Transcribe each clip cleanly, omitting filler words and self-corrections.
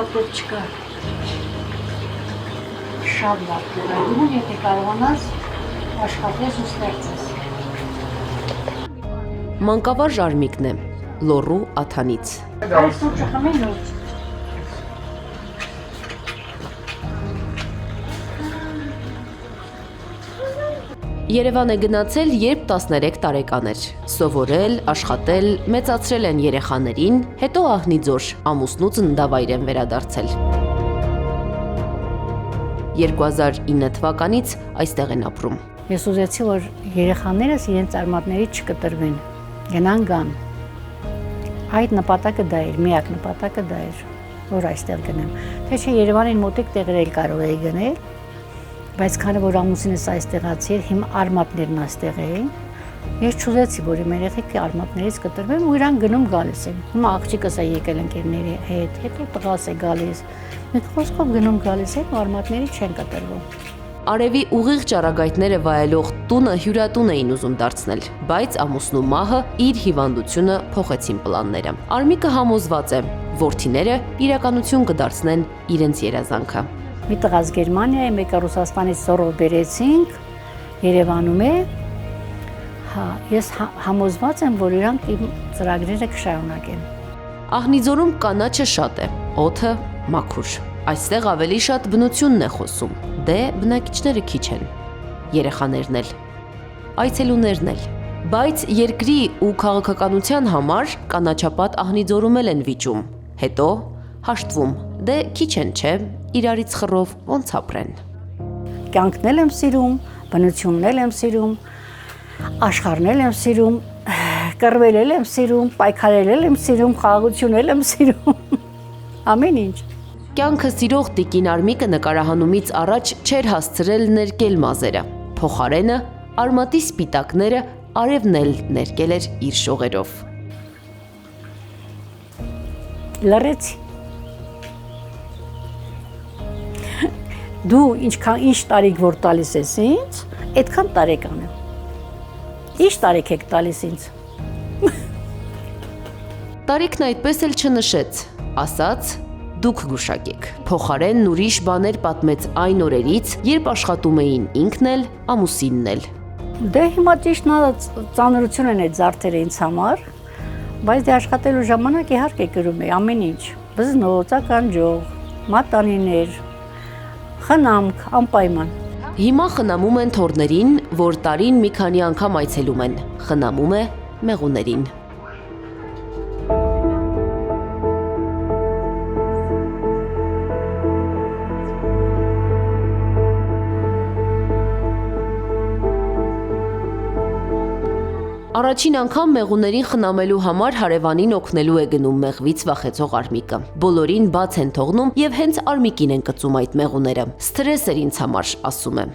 լավ դեպք չկա։ Շատ լավ դեպք է։ Դու եթե կարողանաս աշխատես ու ստեղծես։ Մանկավարժ Արմիկն է, Լոռու Աթանից։ Այս սուրճը խմեն ու Երևան է գնացել, երբ 13 տարեկան էր։ Սովորել, աշխատել, մեծացրել են երեխաներին, հետո Ահնիձոր, ամուսնու ծննդավայր են վերադարձել։ 2009 թվականից այստեղ են ապրում։ ես ուզեցի, որ երեխաներս իրենց արմատներից չկտրվեն, գնան գան։ Այդ նպատակը դա էր, միակ նպատակը դա էր, որ այստեղ գնեմ։ Թե չէ Երևանին մոտիկ տեղեր կարող էի գնել, բայց քանի որ ամուսինս այստեղացի էր, հիմա արմատներն այստեղ էին, ես չուզեցի, որ իմ երեխեքը արմատներից կտրվեն ու իրան գնում գալիս են։ Հիմա աղջիկս է եկել ընկերների հետ, հետո տղաս է գալիս։ Մեկ խոսքով գնում գալիս են ու արմատներից չեն կտրվում։ Արևի ուղիղ ճառագայթները վայելող տունը հյուրատուն էին ուզում դարձնել, բայց ամուսնու մահը իր հիվանդությունը փոխեցին պլանները։ Արմիկը համոզված է, որդիները իրականություն կդարձնեն իրենց երազանքը։ Մի տղաս Գերմանիա է, մեկը Ռուսաստանից Սորով բերեցինք, Երևանում է։ Ես համոզված եմ, որ իրանք իմ ծրագրերը կշարունակեն։ Ահնիձորում կանաչը շատ է, օդը մաքուր։ Այստեղ ավելի շատ բնությունն է խոսում, դե բնակիչները քիչ են, երեխաներն էլ, այցելուներն էլ, բայց երկրի ու քաղաքականության համար կանաչապատ Ահնիձորում են վիճում, հետո հաշտվում, դե քիչ են չէ, իրարից խռով ոնց ապրեն։ Կյանքն էլ եմ սիրում, բնությունն էլ եմ սիրում, աշխարհն էլ եմ սիրում, կռվել եմ սիրում, պայքարել եմ սիրում, խաղաղություն եմ սիրում, ամեն ինչ։ Կյանքը սիրող տիկին Արմիկը նկարահանումից առաջ չէր հասցրել ներկել մազերը, փոխարենը արմատի սպիտակները արևն էլ ներկել էր իր շողերով։ Լռեցի։ Դու ինչ տարիք որ տալիս ես ինձ, այդքան տարեկան եմ։ Ինչ տարիք եք տալիս ինձ։ Տարիքն այդպես էլ չնշեց, ասաց դուք գուշակեք։ Փոխարենն ուրիշ բաներ պատմեց այն օրերից, երբ աշխատում էին ինքն էլ, ամուսինն էլ։ Դե հիմա ճիշտն է ծանրություն են այդ զարդերը ինձ համար, բայց դե աշխատելու ժամանակ իհարկե գրում էի ամեն ինչ։ Բզնոց, ականջող, մատանիներ, խնամք, անպայման։ Հիմա խնամում են թորներին, որ տարին մի քանի անգամ այցելում են։ Խնամում է մեղուներին։ Առաջին անգամ մեղուներին խնամելու համար հարևանին օգնելու է գնում մեղվից վախեցող Արմիկը։ Բոլորին բաց են թողնում եւ հենց Արմիկին են կծում այդ մեղուները։ Սթրես էր ինձ համար, ասում է։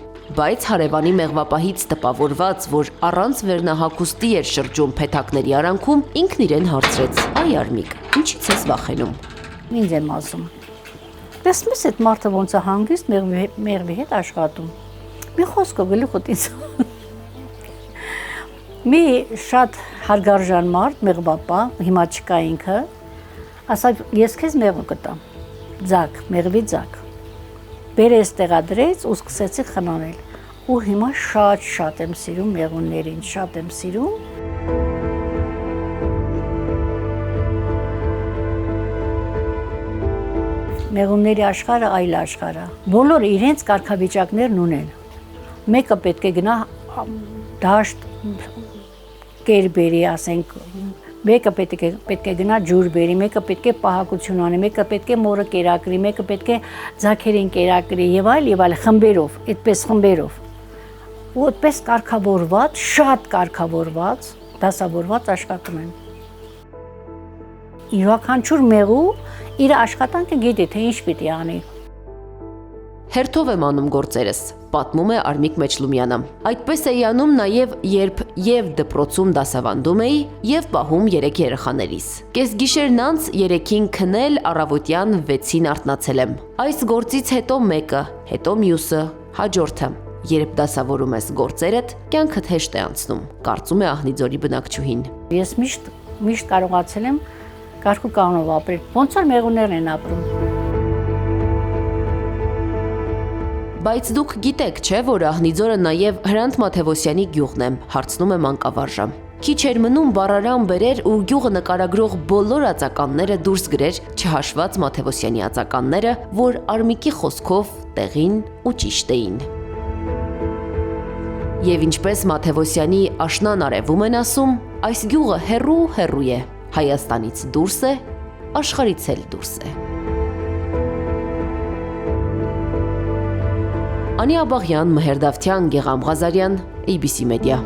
Բայց հարևանի մեղվապահից տպավորված, որ առանց վերնահագուստի էր շրջում փեթակների արանքում, ինքն իրեն հարցրեց. «Այ Արմիկ, ինչից ես վախենում»։ Ինձ եմ ասում։ Տեսնում ես այդ մարդը ոնց է հանգիստ մեղվի հետ աշխատում։ Մի խոսքով գլուխդ ինձ մի շատ հարգարժան մարդ, մեղվապահ, հիմա չկա ինքը, ասավ ես քեզ մեղու կտամ, ձակ, մեղվի ձակ, բերես տեղադրեց ու սկսեցի խնանել, ու հիմա շատ եմ սիրում մեղուններին, շատ եմ սիրում։ Մեղունների աշխարհը այլ աշխարհ է, բոլորը իրենց կարգավիճակներն ունեն, մեկը պետք է գնա դաշտ կեր բերի, ասենք, մեկը պետք է գնա ջուր բերի, մեկը պետք է պահակություն անի, մեկը պետք է մորը կերակրի, մեկը պետք է ձագերին կերակրի եւ այլ, խմբերով, այդպես խմբերով։ Ու այդպես կարգավորված, շատ կարգավորված, դասավորված աշխատում են։ Յուրաքանչյուր մեղու իր աշխատանքը գիտի, թե ինչ պիտի անի։ Հերթով եմ անում գործերս, պատմում է Արմիկ Մեջլումյանը։ Այդպես էի անում նաև, երբ եւ դպրոցում դասավանդում էի եւ պահում 3 երեխաներիս։ Կեսգիշերն անց 3-ին քնել, առավոտյան 6-ին արթնացել եմ։ Այս գործից հետո մեկը, հետո մյուսը, հաջորդը։ Երբ դասավորում ես գործերդ, կյանքդ հեշտ է անցնում, կարծում է Ահնիձորի բնակչուհին։ Ես միշտ կարողացել եմ կարգու կանոնով ապրել, ոնց որ մեղուներն են ապրում։ Բայց դուք գիտեք, չէ, որ Ահնիձորը նաև Հրանտ Մաթևոսյանի գյուղն է, հարցնում է մանկավարժը։ Քիչ էր մնում բառարան բերեր ու գյուղը նկարագրող բոլոր ածականները դուրս գրեր, չհաշված Մաթևոսյանի ածականները, որ Արմիկի խոսքով տեղին ու ճիշտ էին։ Եվ ինչպես Մաթևոսյանի աշնան արևում են ասում, այս գյուղը հեռու է, Հայաստանից դուրս է, աշխարհից էլ դուրս է։ Անի Աբաղյան, Մհեր Դավթյան, Գեգամ Ղազարյան, ABC Media։